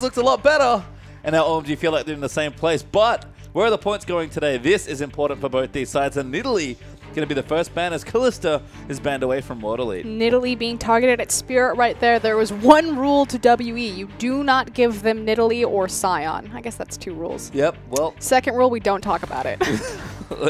looks a lot better. And now OMG feel like they're in the same place. But where are the points going today? This is important for both these sides. And Nidalee going to be the first ban as Callista is banned away from World Elite. Nidalee being targeted at Spirit right there. There was one rule to WE. You do not give them Nidalee or Scion. I guess that's 2 rules. Yep, well. Second rule, we don't talk about it.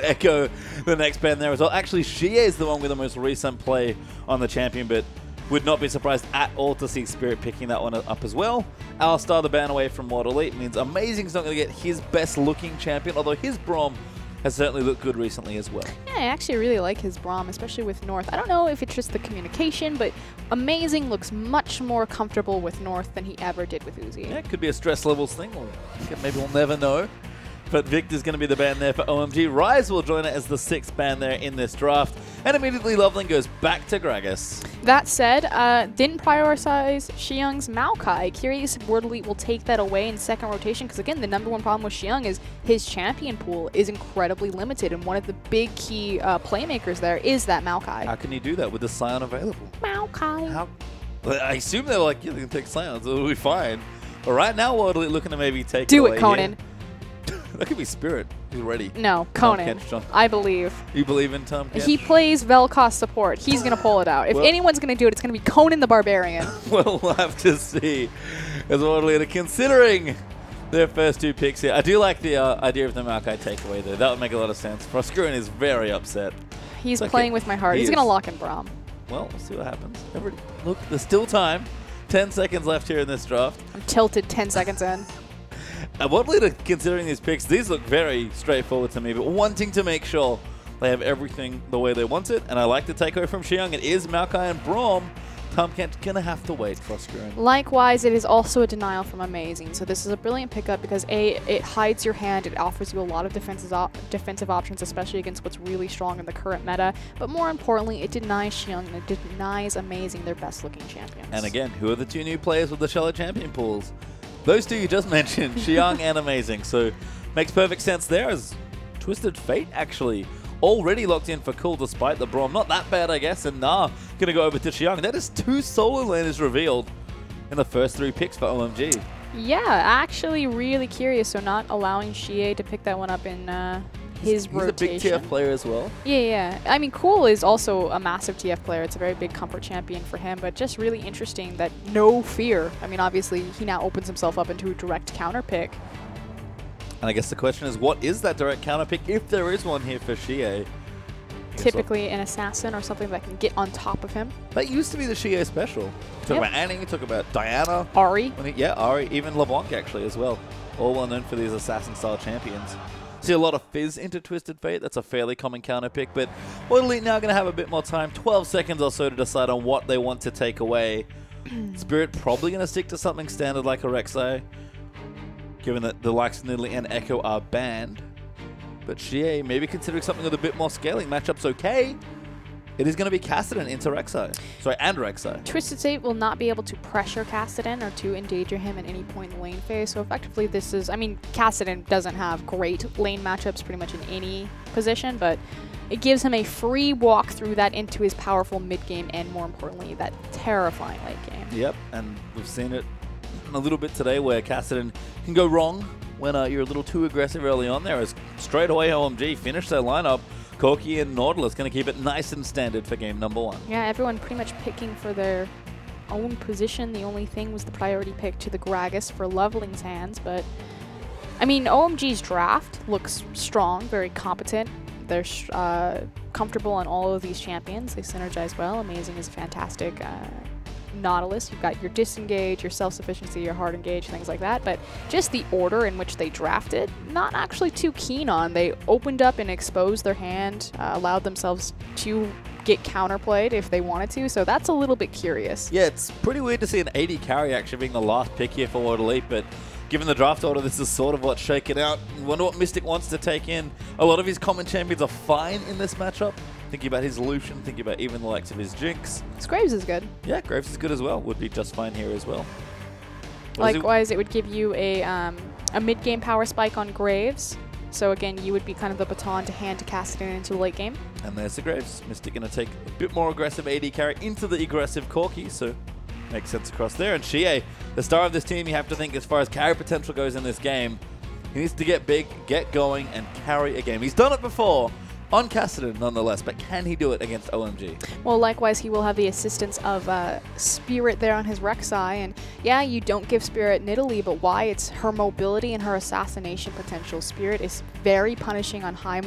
Echo the next ban there as well. Actually, Xie is the one with the most recent play on the champion, but would not be surprised at all to see Spirit picking that one up as well. Alistar, the ban away from World Elite, means Amazing's not going to get his best looking champion, although his Braum has certainly looked good recently as well. Yeah, I actually really like his Braum, especially with North. I don't know if it's just the communication, but Amazing looks much more comfortable with North than he ever did with Uzi. Yeah, it could be a stress levels thing, or maybe we'll never know. But Victor's going to be the ban there for OMG. Rise will join it as the 6th ban there in this draft. And immediately Loveling goes back to Gragas. That said, didn't prioritize Xiang's Maokai. Curious if World Elite will take that away in second rotation, because again, the #1 problem with Xiang is his champion pool is incredibly limited, and one of the big key playmakers there is that Maokai. How can you do that with the Scion available? Maokai. I assume they were like, yeah, they can take Scions, it'll be fine. But right now, World Elite looking to maybe take Do it it, Conan. That could be Spirit. He's ready. No, Conan. I believe. You believe in Tom Kench? He plays Vel'Koz support. He's going to pull it out. If anyone's going to do it, it's going to be Conan the Barbarian. Well, we'll have to see. As World Elite are considering their first 2 picks here. I do like the idea of the Maokai takeaway, though. That would make a lot of sense. Froskurin is very upset. He's playing with my heart. He's going to lock in Braum. Well, we'll see what happens. Look, there's still time. 10 seconds left here in this draft. I'm tilted 10 seconds in. World Elite are considering these picks. These look very straightforward to me, but wanting to make sure they have everything the way they want it. And I like the takeaway from Xiang. It is Maokai and Braum. Tom Kent's going to have to wait for Froskurin. Likewise, it is also a denial from Amazing. So this is a brilliant pickup because A, it hides your hand. It offers you a lot of defensive options, especially against what's really strong in the current meta. But more importantly, it denies Xiang and it denies Amazing their best looking champions. And again, who are the 2 new players with the Shallow Champion pools? Those 2 you just mentioned, Xiang and Amazing. So makes perfect sense there as Twisted Fate actually already locked in for Cool despite the Braum. Not that bad, I guess. And going to go over to Xiang. That is 2 solo laners revealed in the first 3 picks for OMG. Yeah, actually really curious. So not allowing Xie to pick that one up in his rotation. He's a big TF player as well. Yeah. I mean, Cool is also a massive TF player. It's a very big comfort champion for him, but just really interesting that no fear. I mean, obviously, he now opens himself up into a direct counter pick. And I guess the question is, what is that direct counter pick, if there is one here for Xie? Typically an assassin or something that can get on top of him. That used to be the Xie special. Talk about Annie, talk about Diana. Ari. Yeah, Ari. Even LeBlanc, actually, as well. All well known for these assassin-style champions. See a lot of Fizz into Twisted Fate. That's a fairly common counter pick, but World Elite now going to have a bit more time, 12 seconds or so to decide on what they want to take away. Spirit probably going to stick to something standard like a Rek'Sai, given that the likes of Nidalee and Echo are banned. But Xie maybe considering something with a bit more scaling. Matchup's okay. It is going to be Kassadin into Rek'Sai. Sorry, and Rek'Sai. Twisted Fate will not be able to pressure Kassadin or to endanger him at any point in the lane phase. So effectively this is, I mean, Kassadin doesn't have great lane matchups pretty much in any position, but it gives him a free walk through that into his powerful mid game and more importantly, that terrifying late game. Yep, and we've seen it a little bit today where Kassadin can go wrong when you're a little too aggressive early on there, as straight away OMG finished their lineup. Corki and Nautilus going to keep it nice and standard for game #1. Yeah, everyone pretty much picking for their own position. The only thing was the priority pick to the Gragas for Loveling's hands, but I mean, OMG's draft looks strong, very competent. They're comfortable on all of these champions. They synergize well. Amazing is a fantastic Nautilus. You've got your disengage, your self-sufficiency, your hard engage, things like that. But just the order in which they drafted, not actually too keen on. They opened up and exposed their hand, allowed themselves to get counterplayed if they wanted to. So that's a little bit curious. Yeah, it's pretty weird to see an 80 carry actually being the last pick here for World Elite, but given the draft order, this is sort of what's shaken out. I wonder what Mystic wants to take in. A lot of his common champions are fine in this matchup. Thinking about his Lucian, thinking about even the likes of his Jinx. Graves is good. Yeah, Graves is good as well. Would be just fine here as well. Likewise, it would give you a mid-game power spike on Graves. So again, you would be kind of the baton to hand to Kassadin into the late game. And there's the Graves. Mystic going to take a bit more aggressive AD carry into the aggressive Corki, so Makes sense across there. And Shie, the star of this team, you have to think as far as carry potential goes in this game, he needs to get big, get going, and carry a game. He's done it before. On Cassidy, nonetheless, but can he do it against OMG? Well, likewise, he will have the assistance of Spirit there on his Rek'Sai, and yeah, you don't give Spirit Nidalee, but why? It's her mobility and her assassination potential. Spirit is very punishing on high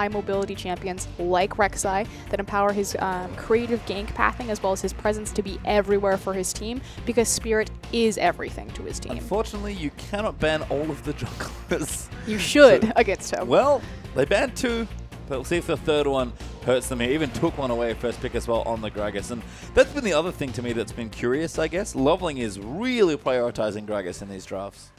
mobility champions like Rek'Sai that empower his creative gank pathing as well as his presence to be everywhere for his team, because Spirit is everything to his team. Unfortunately, you cannot ban all of the junglers. You should against him. Well, they banned 2. But we'll see if the third one hurts them. He even took one away first pick as well on the Gragas. And that's been the other thing to me that's been curious, I guess. Loveling is really prioritizing Gragas in these drafts.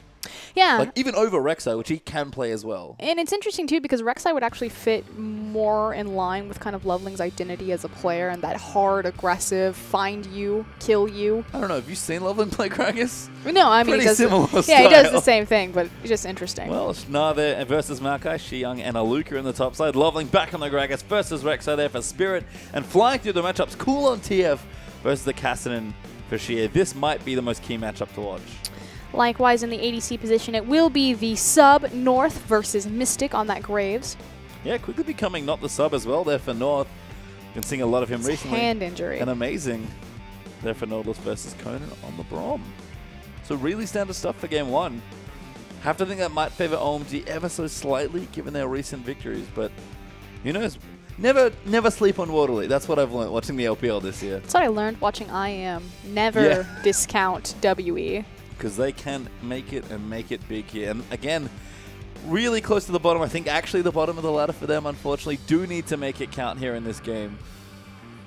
Yeah. Like, even over Rek'Sai, which he can play as well. And it's interesting, too, because Rek'Sai would actually fit more in line with kind of Loveling's identity as a player and that hard, aggressive, find you, kill you. I don't know. Have you seen Loveling play Gragas? No, I mean, pretty similar style. Yeah, he does the same thing, but it's just interesting. Well, it's Shnar there versus Maokai, Xiang and Aluka in the top side. Loveling back on the Gragas versus Rek'Sai there for Spirit. And flying through the matchups, cool on TF versus the Kassadin for Shie. This might be the most key matchup to watch. Likewise, in the ADC position, it will be the sub North versus Mystic on that Graves. Yeah, quickly becoming not the sub as well there for North. Been seeing a lot of him recently. Hand injury. And amazing there for Nautilus versus Conan on the Brom. So really standard stuff for game 1. Have to think that might favor OMG ever so slightly given their recent victories, but who knows? Never sleep on Waterley. That's what I've learned watching the LPL this year. That's what I learned watching IM. Never discount WE. Because they can make it and make it big here. And again, really close to the bottom. I think actually the bottom of the ladder for them, unfortunately, do need to make it count here in this game.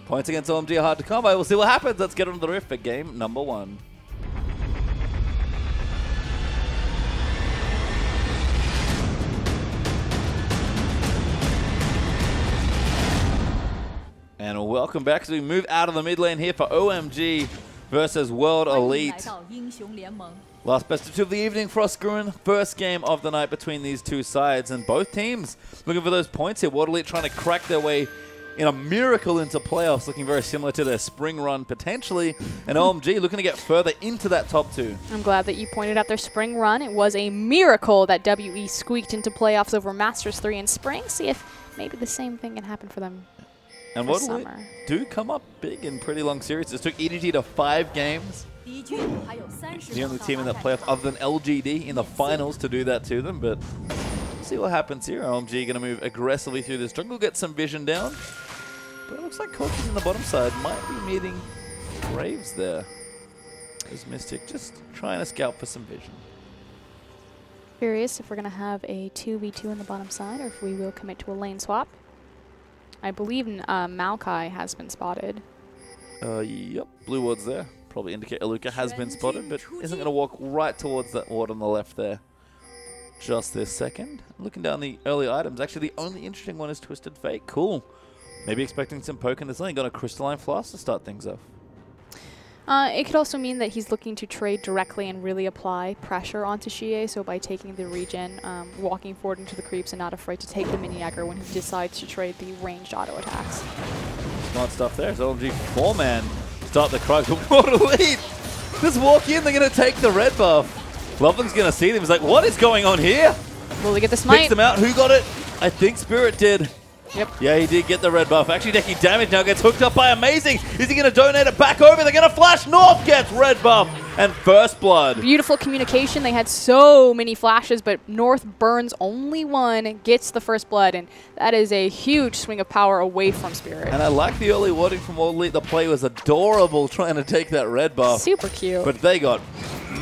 Points against OMG are hard to come by. We'll see what happens. Let's get on the rift for game number 1. And welcome back as we move out of the mid lane here for OMG versus World Elite. Last best of 2 of the evening for Oscarin. First game of the night between these two sides, and both teams looking for those points here. World Elite trying to crack their way in a miracle into playoffs, looking very similar to their spring run potentially, and OMG looking to get further into that top 2. I'm glad that you pointed out their spring run. It was a miracle that WE squeaked into playoffs over Masters 3 in spring. See if maybe the same thing can happen for them. And World Elite do come up big in pretty long series. This took EDG to 5 games. The only team in that playoff other than LGD in the finals to do that to them, but see what happens here. OMG going to move aggressively through this jungle, get some vision down. But it looks like Corky's on the bottom side might be meeting Graves there. There's Mystic just trying to scout for some vision. Curious if we're going to have a 2v2 on the bottom side or if we will commit to a lane swap. I believe Maokai has been spotted. Yep, blue ward's there. Probably indicate Aluka has been spotted, but isn't going to walk right towards that ward on the left there. Just this second. Looking down the early items, actually the only interesting one is Twisted Fate. Cool. Maybe expecting some poke in this lane. Got a Crystalline Flask to start things off. It could also mean that he's looking to trade directly and really apply pressure onto Shie, so by taking the regen, walking forward into the creeps and not afraid to take the mini aggro when he decides to trade the ranged auto attacks. Smart stuff there. So OMG 4-man start the Krug. What a lead! Just walk in, they're going to take the red buff. Loveling's going to see them. He's like, what is going on here? Will we get the smite? Picks them out. Who got it? I think Spirit did. Yep. Yeah, he did get the red buff. Actually taking damage now, gets hooked up by Amazing. Is he going to donate it back over? They're going to flash. North gets red buff and first blood. Beautiful communication. They had so many flashes, but North burns only one, gets the first blood, and that is a huge swing of power away from Spirit. And I like the early warding from World Elite. The play was adorable trying to take that red buff. Super cute. But they got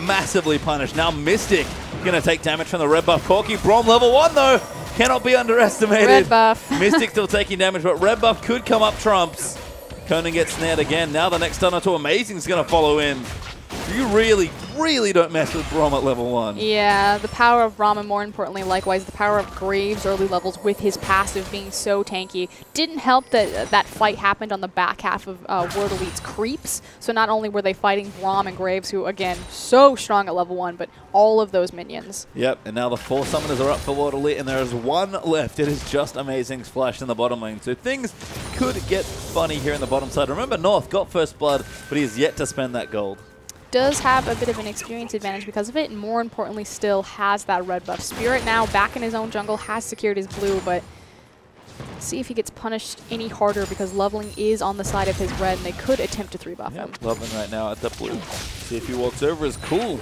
massively punished. Now Mystic going to take damage from the red buff. Corky Brom level 1 though. Cannot be underestimated. Red buff. Mystic still taking damage, but red buff could come up trumps. Conan gets snared again. Now the next stunner to Amazing is going to follow in. You really, really don't mess with Braum at level 1. Yeah, the power of Braum, and more importantly, likewise, the power of Graves early levels with his passive being so tanky. Didn't help that that fight happened on the back half of World Elite's creeps. So not only were they fighting Braum and Graves, who, again, so strong at level 1, but all of those minions. Yep, and now the 4 summoners are up for World Elite, and there is 1 left. It is just Amazing Splash in the bottom lane. So things could get funny here in the bottom side. Remember, North got first blood, but he has yet to spend that gold. Does have a bit of an experience advantage because of it, and more importantly still has that red buff. Spirit now back in his own jungle, has secured his blue, but see if he gets punished any harder because Leveling is on the side of his red, and they could attempt to 3-buff him. Leveling right now at the blue. See if he walks over is cool.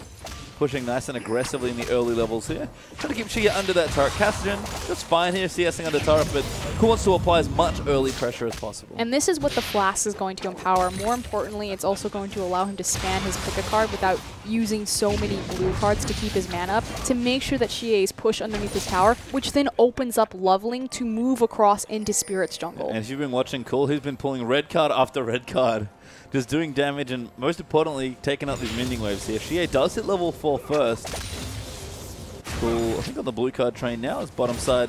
Pushing nice and aggressively in the early levels here. Trying to keep Shia under that turret. Cassidy just fine here, CSing under turret, but who wants to apply as much early pressure as possible? And this is what the Flask is going to empower. More importantly, it's also going to allow him to spam his pick a card without using so many blue cards to keep his mana up, to make sure that Shia is pushed underneath his tower, which then opens up Leveling to move across into Spirit's jungle. And if you've been watching Cool, he's been pulling red card after red card. Just doing damage and, most importantly, taking out these mending waves here. Shia does hit level 4 first. Cool. I think on the blue card train now is bottom side.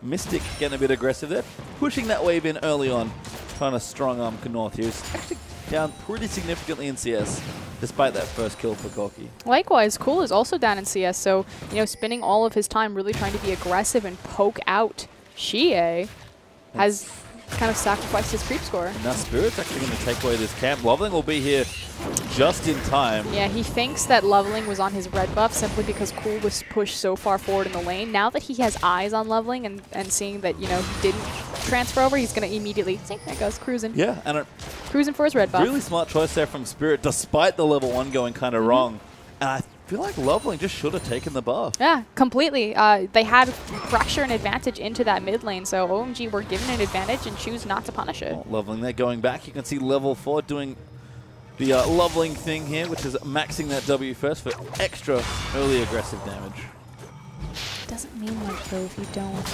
Mystic getting a bit aggressive there. Pushing that wave in early on. Trying to strong arm North here. He's actually down pretty significantly in CS, despite that first kill for Corki. Likewise, Cool is also down in CS, so, you know, spending all of his time really trying to be aggressive and poke out Shia has kind of sacrificed his creep score. Now Spirit's actually going to take away this camp. Leveling will be here just in time. Yeah, he thinks that Leveling was on his red buff simply because Cool was pushed so far forward in the lane. Now that he has eyes on Leveling and seeing that, you know, he didn't transfer over, he's going to immediately, see, there goes, cruising. Yeah, and cruising for his red buff. Really smart choice there from Spirit, despite the level 1 going kind of wrong. And I feel like Leveling just should have taken the buff. Yeah, completely. They had pressure and advantage into that mid lane, so OMG were given an advantage and choose not to punish it. Oh, Leveling there going back. You can see level 4 doing the Leveling thing here, which is maxing that W first for extra early aggressive damage. Doesn't mean much though if you don't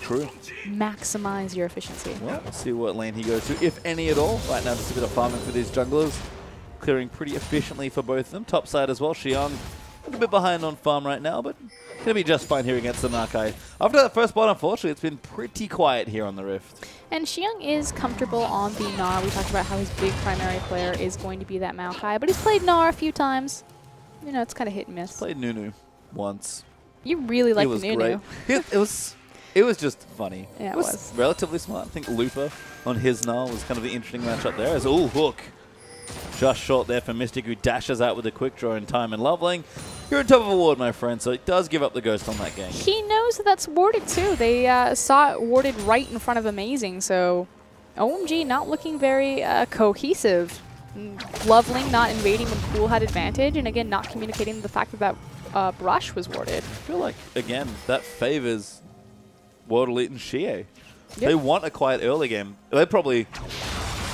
True. maximize your efficiency. Well, we'll see what lane he goes to, if any at all. Right now, just a bit of farming for these junglers. Clearing pretty efficiently for both of them. Top side as well. Xiang a little bit behind on farm right now, but going to be just fine here against the Makai. After that first bot, unfortunately, it's been pretty quiet here on the Rift. And Xiang is comfortable on the Gnar. We talked about how his big primary player is going to be that Maokai, but he's played Gnar a few times. You know, it's kind of hit and miss. Played Nunu once. You really like Nunu. Great. It was just funny. Yeah, it was. Relatively smart. I think Looper on his Gnar was kind of the interesting matchup there. As hook. Just short there for Mystic, who dashes out with a quick draw in time. And Leveling, you're on top of a ward, my friend, so it does give up the ghost on that game. He knows that that's warded too. They saw it warded right in front of Amazing, so OMG not looking very cohesive. Leveling not invading when Cool had advantage, and again not communicating the fact that that brush was warded. I feel like, again, that favors World Elite and Shie. Yep. They want a quiet early game. They're probably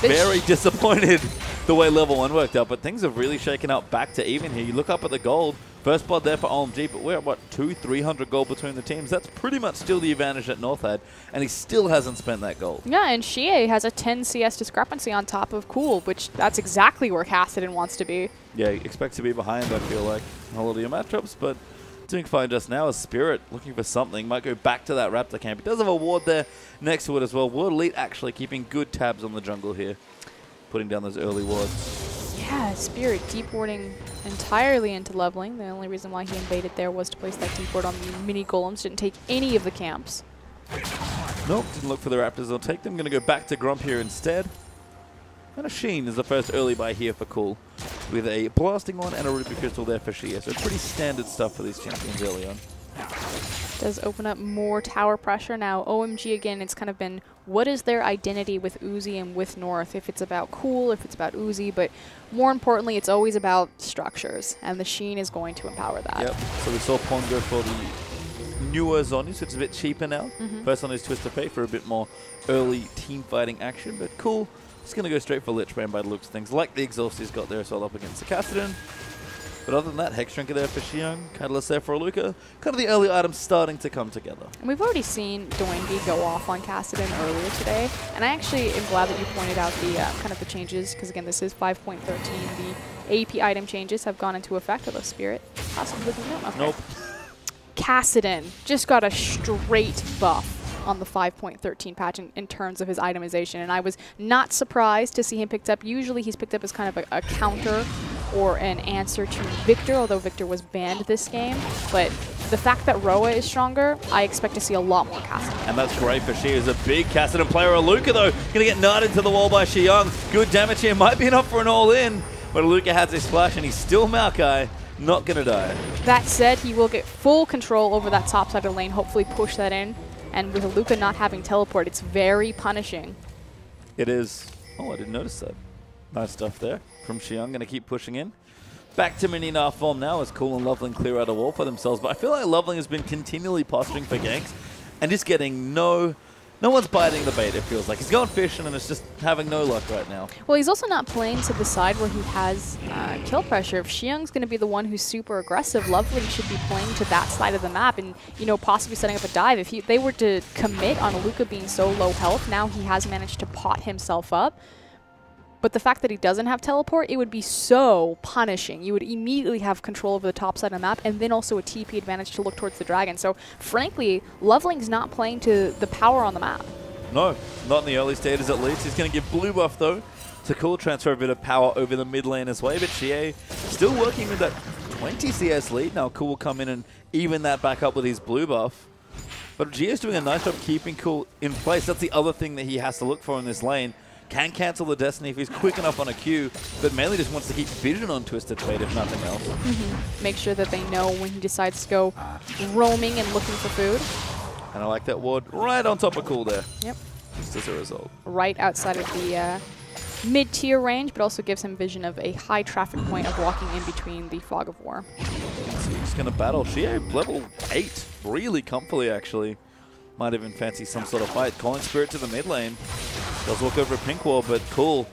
very disappointed the way level 1 worked out, but things have really shaken out back to even here. You look up at the gold, first blood there for OMG, but we're at, what, 200-300 gold between the teams. That's pretty much still the advantage that North had, and he still hasn't spent that gold. Yeah, and Shie has a 10 CS discrepancy on top of Cool, which that's exactly where Cassidy wants to be. Yeah, he expects to be behind, I feel like, in a lot of your matchups, but doing fine just now. As Spirit looking for something, might go back to that Raptor camp. He does have a ward there next to it as well. World Elite actually keeping good tabs on the jungle here, putting down those early wards. Yeah, Spirit deep warding entirely into Leveling. The only reason why he invaded there was to place that deep ward on the mini golems. Didn't take any of the camps. Nope, didn't look for the Raptors. They'll take them. Going to go back to Grump here instead. And a Sheen is the first early buy here for Cool, with a Blasting One and a Ruby Crystal there for Shia. So pretty standard stuff for these champions early on. Does open up more tower pressure. Now OMG again, it's kind of been what is their identity with Uzi and with North, if it's about Cool, if it's about Uzi, but more importantly it's always about structures, and the Sheen is going to empower that. Yep, so we saw Pond go for the newer Zoni, so it's a bit cheaper now. First on his Twist of Fate for a bit more early team fighting action, but Cool. He's going to go straight for Lich Bane by the looks of things, like the exhaust he's got there as well up against the Cassidy. But other than that, Hex Drinker there for Xiang, Catalyst there for Aluka. Kind of the early items starting to come together. And we've already seen W9D go off on Cassidy earlier today, and I actually am glad that you pointed out the kind of the changes, because again, this is 5.13. The AP item changes have gone into effect, although Spirit possibly no. Okay. Nope. Kassadin just got a straight buff on the 5.13 patch in terms of his itemization, and I was not surprised to see him picked up. Usually he's picked up as kind of a counter or an answer to Victor, although Victor was banned this game. But the fact that Roa is stronger, I expect to see a lot more Kassadin. And that's great for Xi, who's a big Kassadin player. Aluka, though, going to get knotted to the wall by Xiang. Good damage here. Might be enough for an all-in, but Aluka has his flash, and he's still Maokai. Not going to die. That said, he will get full control over that top side of the lane, hopefully push that in. And with Aluka not having teleport, it's very punishing. It is. Oh, I didn't notice that. Nice stuff there from Xiang. Going to keep pushing in. Back to mini-Nar form now as Cool and Loveling clear out a wall for themselves. But I feel like Loveling has been continually posturing for ganks and just getting no one's biting the bait, it feels like. He's going fishing and it's just having no luck right now. Well, he's also not playing to the side where he has kill pressure. If Xiang's going to be the one who's super aggressive, Loveling should be playing to that side of the map and, you know, possibly setting up a dive. If they were to commit on Aluka being so low health, now he has managed to pot himself up. But the fact that he doesn't have teleport, it would be so punishing. You would immediately have control over the top side of the map and then also a TP advantage to look towards the dragon. So, frankly, Loveling's not playing to the power on the map. No, not in the early stages at least. He's going to give blue buff, though, to Cool, transfer a bit of power over the mid lane as well. But Xie still working with that 20 CS lead. Now Cool will come in and even that back up with his blue buff. But Gio's doing a nice job keeping Cool in place. That's the other thing that he has to look for in this lane. Can cancel the Destiny if he's quick enough on a Q, but mainly just wants to keep vision on Twisted Fate if nothing else. Make sure that they know when he decides to go roaming and looking for food. And I like that ward right on top of Cool there. Yep. Just as a result. Right outside of the mid-tier range, but also gives him vision of a high traffic point of walking in between the Fog of War. So he's going to battle Xie level 8 really comfortably, actually. Might even fancy some sort of fight. Calling Spirit to the mid lane. Does walk over a pink wall, but Cool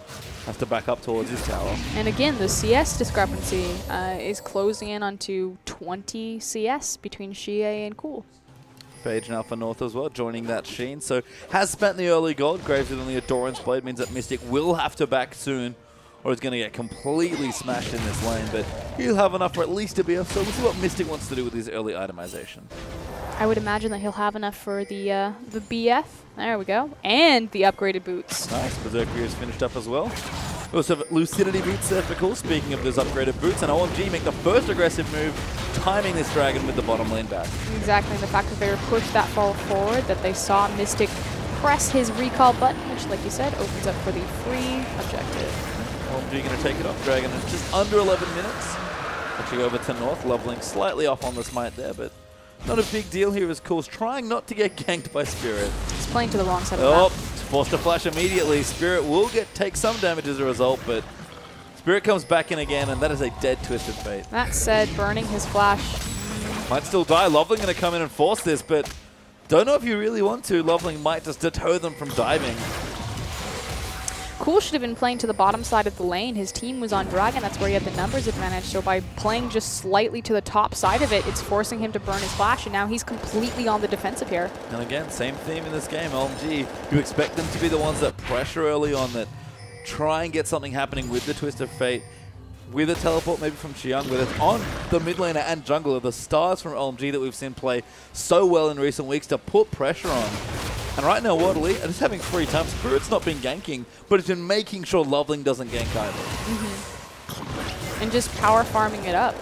has to back up towards his tower. And again, the CS discrepancy is closing in onto 20 CS between Xie and Cool. Phage now for North as well, joining that Sheen. So has spent the early gold. Graves with only a Doran's Blade means that Mystic will have to back soon, or he's going to get completely smashed in this lane. But he'll have enough for at least a BF, so we'll see what Mystic wants to do with his early itemization. I would imagine that he'll have enough for the BF. There we go. And the upgraded boots. Nice. Berserker is finished up as well. We also have Lucidity boots there for Cool, speaking of those upgraded boots. And OMG make the first aggressive move, timing this dragon with the bottom lane back. Exactly. And the fact that they were pushed that far forward, that they saw Mystic press his recall button, which, like you said, opens up for the free objective. OMG going to take it off. Dragon in just under 11 minutes. Actually over to North. Loveling slightly off on the smite there, but not a big deal here as Cool's trying not to get ganked by Spirit. He's playing to the wrong side of the map. Forced to flash immediately. Spirit will take some damage as a result, but Spirit comes back in again, and that is a dead Twisted Fate. That said, burning his flash. Might still die. Loveling going to come in and force this, but don't know if you really want to. Loveling might just deter them from diving. Cool should have been playing to the bottom side of the lane. His team was on Dragon. That's where he had the numbers advantage. So by playing just slightly to the top side of it, it's forcing him to burn his flash. And now he's completely on the defensive here. And again, same theme in this game. OMG, you expect them to be the ones that pressure early on, that try and get something happening with the Twist of Fate, with a teleport maybe from Xiang, with it on the mid laner and jungler. The stars from OMG that we've seen play so well in recent weeks to put pressure on. And right now, Waterley is having free time. Spirit's not been ganking, but it's been making sure Loveling doesn't gank either. And just power farming it up.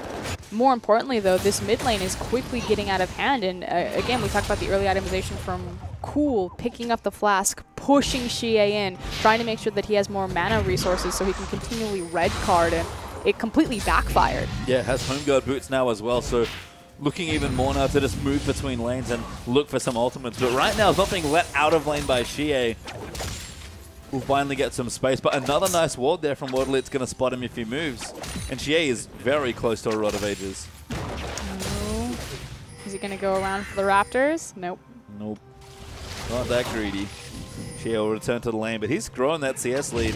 More importantly, though, this mid lane is quickly getting out of hand. And again, we talked about the early itemization from Cool, picking up the flask, pushing Xie in, trying to make sure that he has more mana resources so he can continually red card. And it completely backfired. Yeah, has home guard boots now as well. So looking even more now to just move between lanes and look for some ultimates. But right now, it's not being let out of lane by Xie. We'll finally get some space. But another nice ward there from Waterley. It's going to spot him if he moves. And Xie is very close to a Rod of Ages. Oh. Is he going to go around for the Raptors? Nope. Nope. Not that greedy. Xie will return to the lane, but he's growing that CS lead.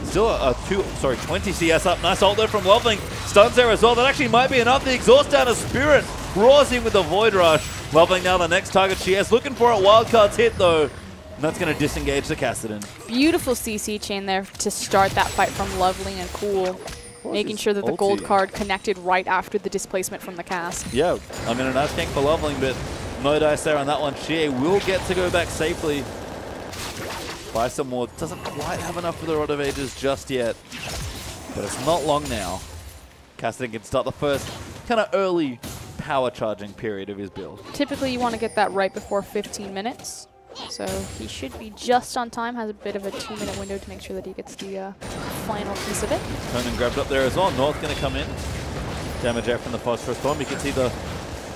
Still a 20 CS up. Nice ult there from Loveling. Stuns there as well. That actually might be enough. The exhaust down of Spirit. Roars in with the Void Rush. Loveling now the next target she has. Looking for it. Wildcard's hit though. And that's going to disengage the Kassadin. Beautiful CC chain there to start that fight from Loveling and Cool. making sure that the gold card connected right after the displacement from the cast. Yeah, I mean, a nice gank for leveling, but no dice there on that one. Xie will get to go back safely. Buy some more. Doesn't quite have enough for the Rod of Ages just yet, but it's not long now. Kassadin can start the first kind of early power charging period of his build. Typically, you want to get that right before 15 minutes. So he should be just on time, has a bit of a 2-minute window to make sure that he gets the final piece of it. Conan grabbed up there as well. North going to come in. Damage out from the Phosphorus Bomb. You can see the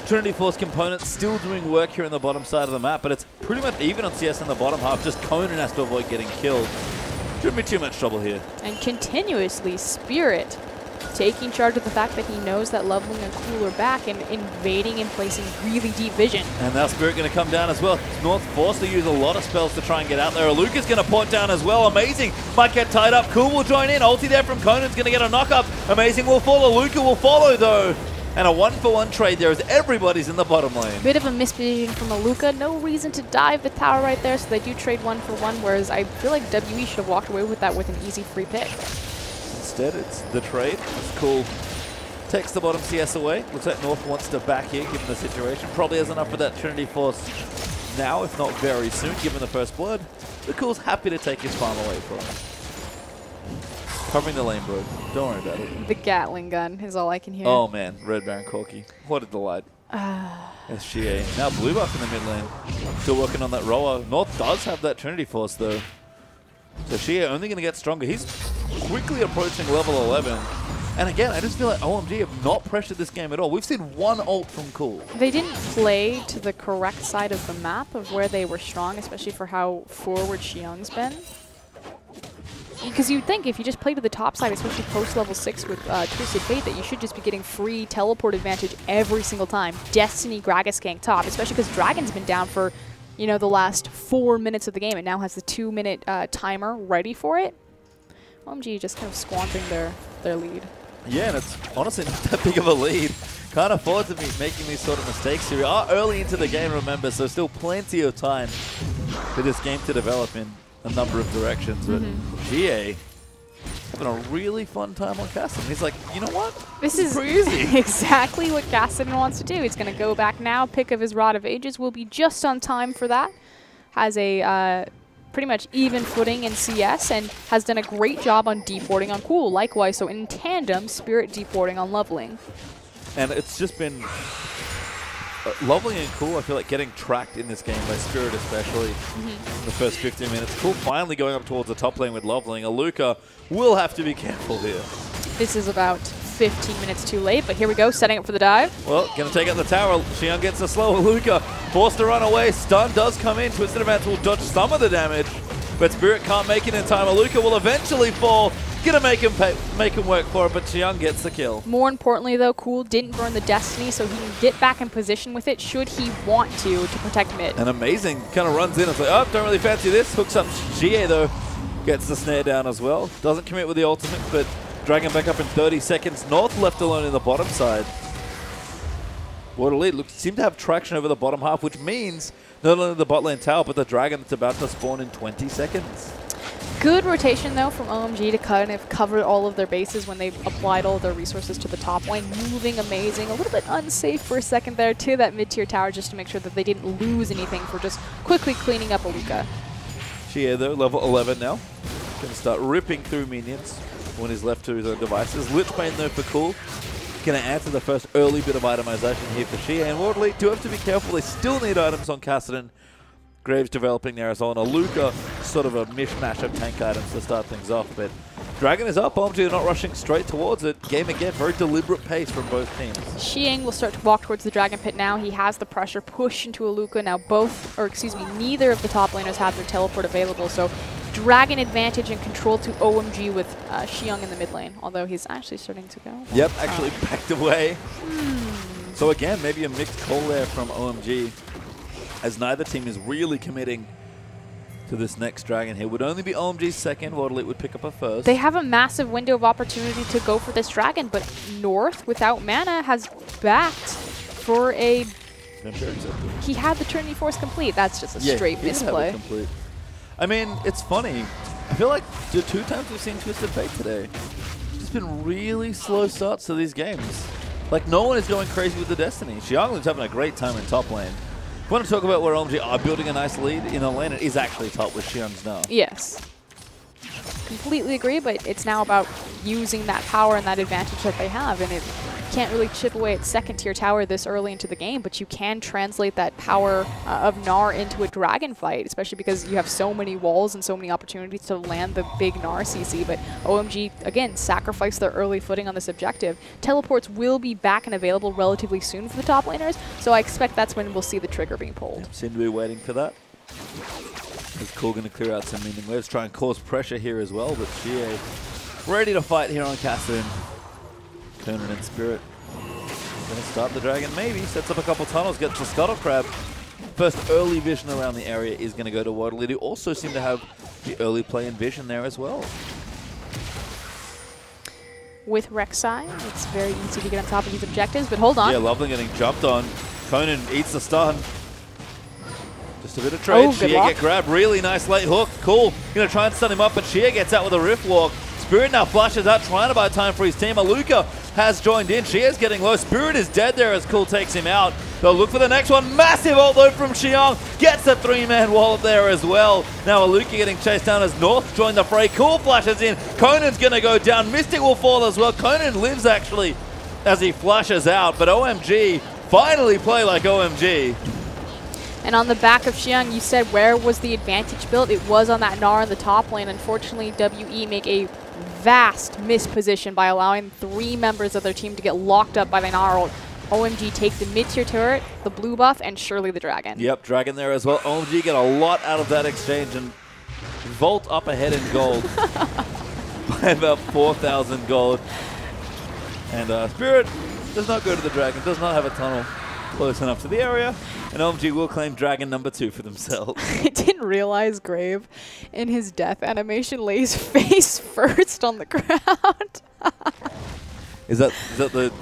Trinity Force component still doing work here on the bottom side of the map, but it's pretty much even on CS in the bottom half. Just Conan has to avoid getting killed. Shouldn't be too much trouble here. And continuously, Spirit taking charge of the fact that he knows that Leveling and Cool are back and invading and placing really deep vision. And now Spirit going to come down as well. North forced to use a lot of spells to try and get out there. Luca's going to port down as well. Amazing. Might get tied up. Cool will join in. Ulti there from Conan's going to get a knock-up. Amazing will follow. Luca will follow, though. And a 1-for-1 trade there as everybody's in the bottom lane. Bit of a misposition from Luca. No reason to dive the tower right there, so they do trade 1-for-1, whereas I feel like WE should have walked away with that with an easy free pick. Instead, it's the trade. It's cool. Takes the bottom CS away. Looks like North wants to back here, given the situation. Probably has enough for that Trinity Force now, if not very soon, given the first blood. The Cool's happy to take his farm away from him. Covering the lane, bro. Don't worry about it. The Gatling gun is all I can hear. Oh, man. Red Baron Corki. What a delight. That's Xie. Now blue buff in the mid lane. Still working on that roller. North does have that Trinity Force, though. So Xie only going to get stronger. He's quickly approaching level 11. And again, I just feel like OMG have not pressured this game at all. We've seen one ult from Cool. They didn't play to the correct side of the map of where they were strong, especially for how forward Xiang's been. Because you'd think if you just play to the top side, especially post-level 6 with Twisted Fate, that you should just be getting free teleport advantage every single time. Destiny Gragas gank top, especially because Dragon's been down for, you know, the last 4 minutes of the game. It now has the 2-minute timer ready for it. OMG just kind of squandering their lead. Yeah, and it's honestly not that big of a lead. Can't afford to be making these sort of mistakes here. We are early into the game, remember, so still plenty of time for this game to develop in a number of directions. But GA having a really fun time on Kassadin. He's like, you know what? This is pretty easy. Exactly what Kassadin wants to do. He's going to go back now. Pick of his Rod of Ages will be just on time for that. Has a pretty much even footing in CS and has done a great job on deporting on Cool. Likewise, so in tandem, Spirit deporting on Leveling. And it's just been Leveling and Cool, I feel like getting tracked in this game by Spirit especially in the first 15 minutes. Cool finally going up towards the top lane with Leveling. Aluka will have to be careful here. This is about 15 minutes too late, but here we go, setting up for the dive. Well, going to take out the tower. Xiang gets the slow. Aluka forced to run away. Stun does come in. Twisted Advance will dodge some of the damage, but Spirit can't make it in time. Aluka will eventually fall. Gonna make him work for it, but Xiang gets the kill. More importantly, though, Cool didn't burn the Destiny, so he can get back in position with it should he want to protect mid. And Amazing kind of runs in. It's like, oh, don't really fancy this. Hooks up Xie, though. Gets the snare down as well. Doesn't commit with the ultimate, but dragging back up in 30 seconds. North left alone in the bottom side. Water Lead seem to have traction over the bottom half, which means not only the bot lane tower, but the dragon that's about to spawn in 20 seconds. Good rotation, though, from OMG to kind of cover all of their bases when they applied all of their resources to the top lane. Moving Amazing. A little bit unsafe for a second there to that mid-tier tower just to make sure that they didn't lose anything for just quickly cleaning up Aluka. Xie, though, level 11 now. Going to start ripping through minions when he's left to his own devices. Lichbane, though, for Cool. Going to answer the first early bit of itemization here for Xie. And Water Lead do have to be careful. They still need items on Kassadin. Graves developing there as well, and Aluka sort of a mishmash of tank items to start things off. But Dragon is up, OMG are not rushing straight towards it. Game again, very deliberate pace from both teams. Xiang will start to walk towards the Dragon Pit now. He has the pressure push into Aluka. Now neither of the top laners have their teleport available, so Dragon advantage and control to OMG with Xiang in the mid lane, although he's actually starting to go. Yep, actually backed away. So again, maybe a mixed call there from OMG, as neither team is really committing to this next dragon here. Would only be OMG's second. Water Lead would pick up a first. They have a massive window of opportunity to go for this dragon, but North, without mana, has backed for a... He had the Trinity Force complete. That's just a straight misplay. I mean, it's funny. I feel like the 2 times we've seen Twisted Fate today, just just been really slow starts to these games. Like, no one is going crazy with the Destiny. Xianglin's having a great time in top lane. If you want to talk about where OMG are building a nice lead in the lane, it is actually top with Xiang's now. Yes. Completely agree, but it's now about using that power and that advantage that they have, and it can't really chip away at second-tier tower this early into the game, but you can translate that power of Gnar into a dragon fight, especially because you have so many walls and so many opportunities to land the big Gnar CC, but OMG, again, sacrificed their early footing on this objective. Teleports will be back and available relatively soon for the top laners, so I expect that's when we'll see the trigger being pulled. Yep, seem to be waiting for that. Is Cool going to clear out some meaning waves, try and cause pressure here as well, but Xie ready to fight here on Kassadin. Conan and Spirit going to start the dragon, maybe, sets up a couple tunnels, gets the Scuttle Crab. First early vision around the area is going to go to Waterlid, who also seem to have the early play and vision there as well. With Rek'Sai, it's very easy to get on top of these objectives, but hold on. Yeah, Loveland getting jumped on. Conan eats the stun. Just a bit of trade. Xie get grabbed. Really nice late hook. Cool. Going to try and stun him up, but Xie gets out with a Rift Walk. Spirit now flashes out, trying to buy time for his team. Aluka has joined in. Xie is getting low. Spirit is dead there as Cool takes him out. They'll look for the next one. Massive ult though from Xiang. Gets a 3-man wall up there as well. Now Aluka getting chased down as North joined the fray. Cool flashes in. Conan's going to go down. Mystic will fall as well. Conan lives actually as he flashes out, but OMG finally play like OMG. And on the back of Xiang, you said where was the advantage built? It was on that Gnar in the top lane. Unfortunately, WE make a vast misposition by allowing 3 members of their team to get locked up by the Gnar ult. OMG take the mid-tier turret, the blue buff, and surely the dragon. Yep, dragon there as well. OMG get a lot out of that exchange and vault up ahead in gold by about 4,000 gold. And Spirit does not go to the dragon, does not have a tunnel close enough to the area, and OMG will claim dragon number 2 for themselves. I didn't realize Grave in his death animation lays face first on the ground. Is that the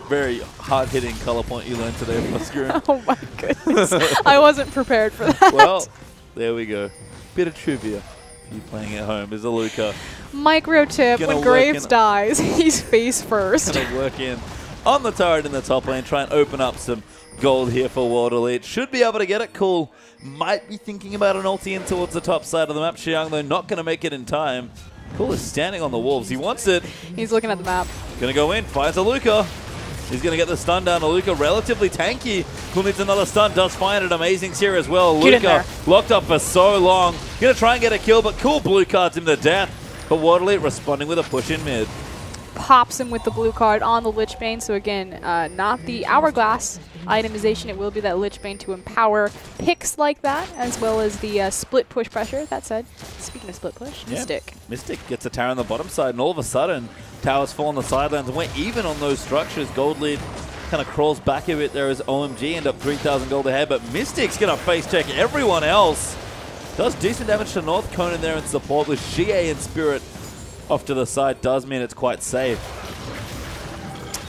very hard-hitting color point you learned today from Obscure? Oh my goodness. I wasn't prepared for that. Well, there we go. Bit of trivia for you playing at home. Is Aluka. Micro tip, when Graves dies, he's face first. Gonna work in on the turret in the top lane, try and open up some gold here for World Elite. Should be able to get it. Cool. Might be thinking about an ulti in towards the top side of the map. Xiang, though, not going to make it in time. Cool is standing on the wolves. He wants it. He's looking at the map. Going to go in. Finds Aluka. He's going to get the stun down. Aluka relatively tanky. Cool needs another stun. Does find it. Amazing here as well. Aluka locked up for so long. Going to try and get a kill, but Cool blue cards him to death. But World Elite responding with a push in mid. Pops him with the blue card on the Lich Bane. So again, not the Hourglass itemization. It will be that Lich Bane to empower picks like that, as well as the split push pressure. That said, speaking of split push, yeah. Mystic. Mystic gets a tower on the bottom side, and all of a sudden, towers fall on the sidelines, and we're even on those structures. Gold lead kind of crawls back a bit there as OMG end up 3,000 gold ahead, but Mystic's going to face check everyone else. Does decent damage to North. Conan there in support with Xie and Spirit off to the side. Does mean it's quite safe.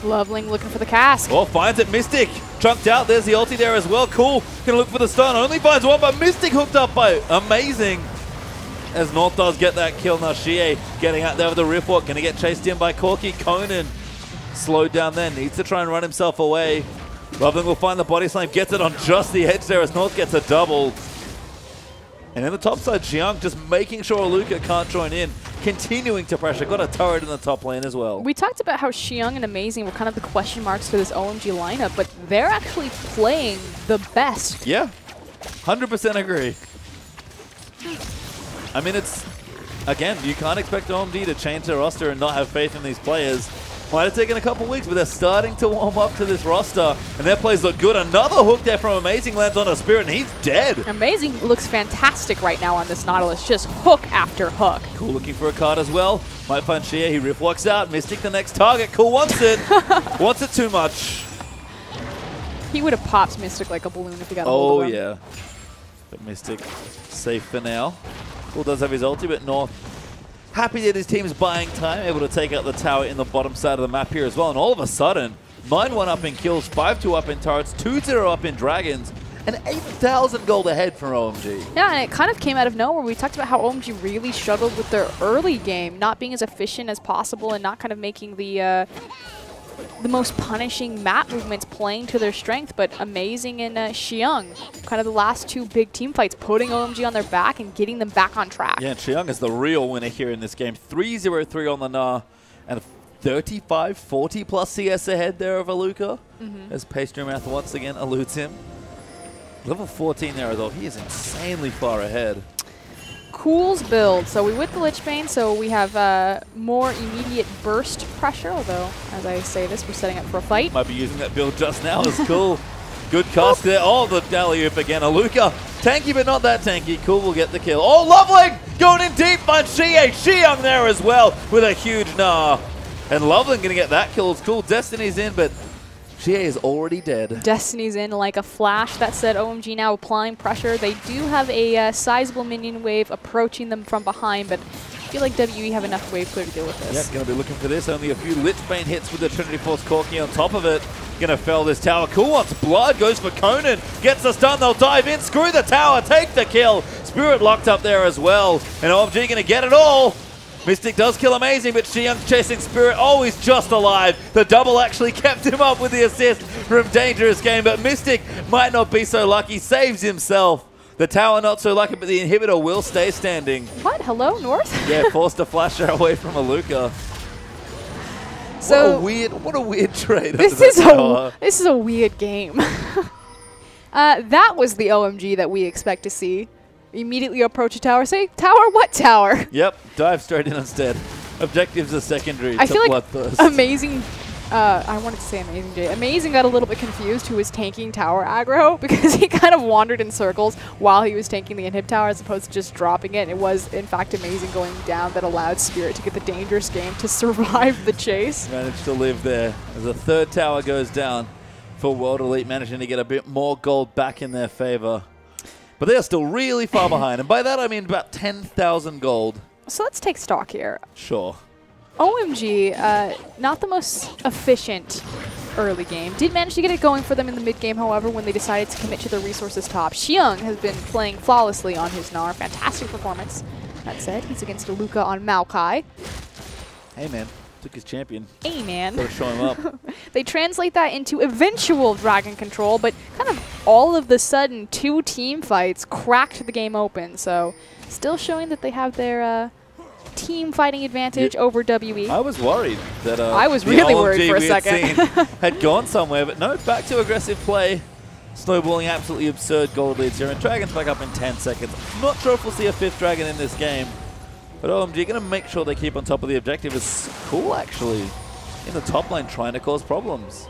Loveling looking for the cask. Oh, finds it. Mystic chunked out. There's the ulti there as well. Cool. Gonna look for the stun. Only finds one, but Mystic hooked up by Amazing. As North does get that kill. Now Xie getting out there with the Rift Walk. Gonna get chased in by Corki. Conan slowed down there. Needs to try and run himself away. Loveling will find the body slam. Gets it on just the edge there as North gets a double. And in the top side, Xiang just making sure Aluka can't join in. Continuing to pressure. Got a turret in the top lane as well. We talked about how Xiang and Amazing were kind of the question marks for this OMG lineup, but they're actually playing the best. Yeah, 100% agree. I mean, it's, again, you can't expect OMG to change their roster and not have faith in these players. Might have taken a couple weeks, but they're starting to warm up to this roster, and their plays look good. Another hook there from Amazing lands on a Spirit, and he's dead. Amazing looks fantastic right now on this Nautilus, just hook after hook. Cool looking for a card as well. Might find Xie, he rift walks out. Mystic the next target. Cool wants it. Wants it too much. He would have popped Mystic like a balloon if he got a hold of him. Oh, yeah. But Mystic safe for now. Cool does have his ulti, but North happy that his team is buying time, able to take out the tower in the bottom side of the map here as well. And all of a sudden, 9-1 up in kills, 5-2 up in turrets, 2-0 up in dragons, and 8,000 gold ahead from OMG. Yeah, and it kind of came out of nowhere. We talked about how OMG really struggled with their early game, not being as efficient as possible and not kind of making the most punishing map movements playing to their strength, but amazing in Xiang. Kind of the last two big team fights, putting OMG on their back and getting them back on track. Yeah, and Xiang is the real winner here in this game. 3-0-3 on the Na, and 35-40 plus CS ahead there of Aluka, as Pastry Math once again eludes him. Level 14 there, though. He is insanely far ahead. Cool's build. So we with the Lich Bane, so we have more immediate burst pressure, although, as I say this, we're setting up for a fight. Might be using that build just now. It's cool. Good cast there. Oh, the alley-oop again. Aluka, tanky but not that tanky. Cool will get the kill. Oh, Loveling going in deep. Finds Xiang there as well with a huge Nah. And Loveling going to get that kill. It's cool. Destiny's in, but Xie is already dead. Destiny's in like a flash. That said, OMG now applying pressure. They do have a sizable minion wave approaching them from behind, but I feel like WE have enough wave clear to deal with this. Yeah, going to be looking for this. Only a few Lich Bane hits with the Trinity Force Corky on top of it. Going to fell this tower. Cool wants blood. Goes for Conan. Gets the stun. They'll dive in. Screw the tower. Take the kill. Spirit locked up there as well. And OMG going to get it all. Mystic does kill Amazing, but Xiang's chasing Spirit. Oh, he's just alive. The double actually kept him up with the assist from Dangerous Game, but Mystic might not be so lucky. Saves himself. The tower not so lucky, but the inhibitor will stay standing. What? Hello, North? Yeah, forced to flash her away from Aluka. So what a weird trade. This is a weird game. That was the OMG that we expect to see. Immediately approach a tower. Say, tower? What tower? Yep, dive straight in instead. Objectives are secondary. I feel like Bloodthirst. Amazing. I wanted to say Amazing J. Amazing got a little bit confused who was tanking tower aggro because he kind of wandered in circles while he was tanking the inhib tower as opposed to just dropping it. It was, in fact, Amazing going down that allowed Spirit to get the Dangerous Game to survive the chase. Managed to live there as the third tower goes down for World Elite, managing to get a bit more gold back in their favor. But they are still really far behind, and by that I mean about 10,000 gold. So let's take stock here. Sure. OMG, not the most efficient early game. Did manage to get it going for them in the mid game, however, when they decided to commit to their resources top. Xiang has been playing flawlessly on his Gnar. Fantastic performance. That said, he's against Aluka on Maokai. Hey man, took his champion. Hey man. Gotta show him up. They translate that into eventual dragon control, but kind of all of the sudden, two team fights cracked the game open. So still showing that they have their team fighting advantage over WE. I was worried that I was really worried for a second. had gone somewhere, but no, back to aggressive play. Snowballing absolutely absurd gold leads here, and Dragon's back up in 10 seconds. Not sure if we'll see a fifth Dragon in this game, but OMG going to make sure they keep on top of the objective. Is cool, actually, in the top lane trying to cause problems.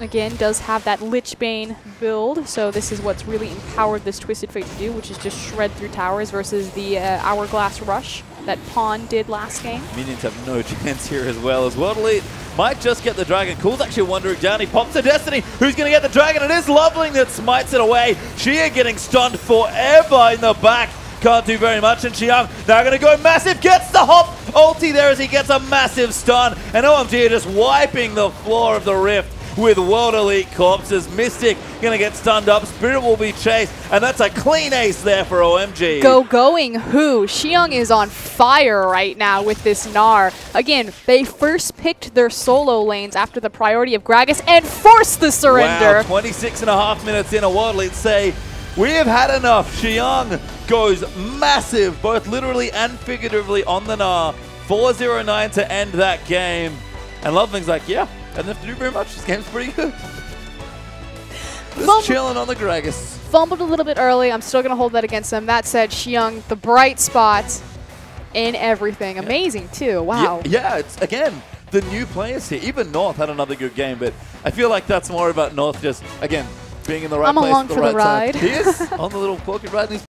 Again, does have that Lich Bane build, so this is what's really empowered this Twisted Fate to do, which is just shred through towers versus the Hourglass Rush that Pawn did last game. Minions have no chance here as well, as World Elite might just get the Dragon. Cool's actually wandering down. He pops to Destiny. Who's going to get the Dragon? It is Loveling that smites it away. Xie getting stunned forever in the back. Can't do very much, and Xiang now going to go massive, gets the hop ulti there as he gets a massive stun, and OMG are just wiping the floor of the Rift with World Elite corpses. Mystic going to get stunned up, Spirit will be chased, and that's a clean ace there for OMG. Going who? Xiang is on fire right now with this Gnar. Again, they first picked their solo lanes after the priority of Gragas and forced the surrender. Wow, 26.5 minutes in, a World Elite say, we have had enough. Xiang goes massive, both literally and figuratively on the Gnar. 4-0-9 to end that game. And Loveling's like, yeah, doesn't have to do very much. This game's pretty good. Just chilling on the Gragas. Fumbled a little bit early. I'm still going to hold that against them. That said, Xiang, the bright spot in everything. Yeah. Amazing, too. Wow. Yeah, it's, again, the new players here. Even North had another good game, but I feel like that's more about North just, again, being in the right place at the right time. I'm along for the ride. He is on the little pocket ride.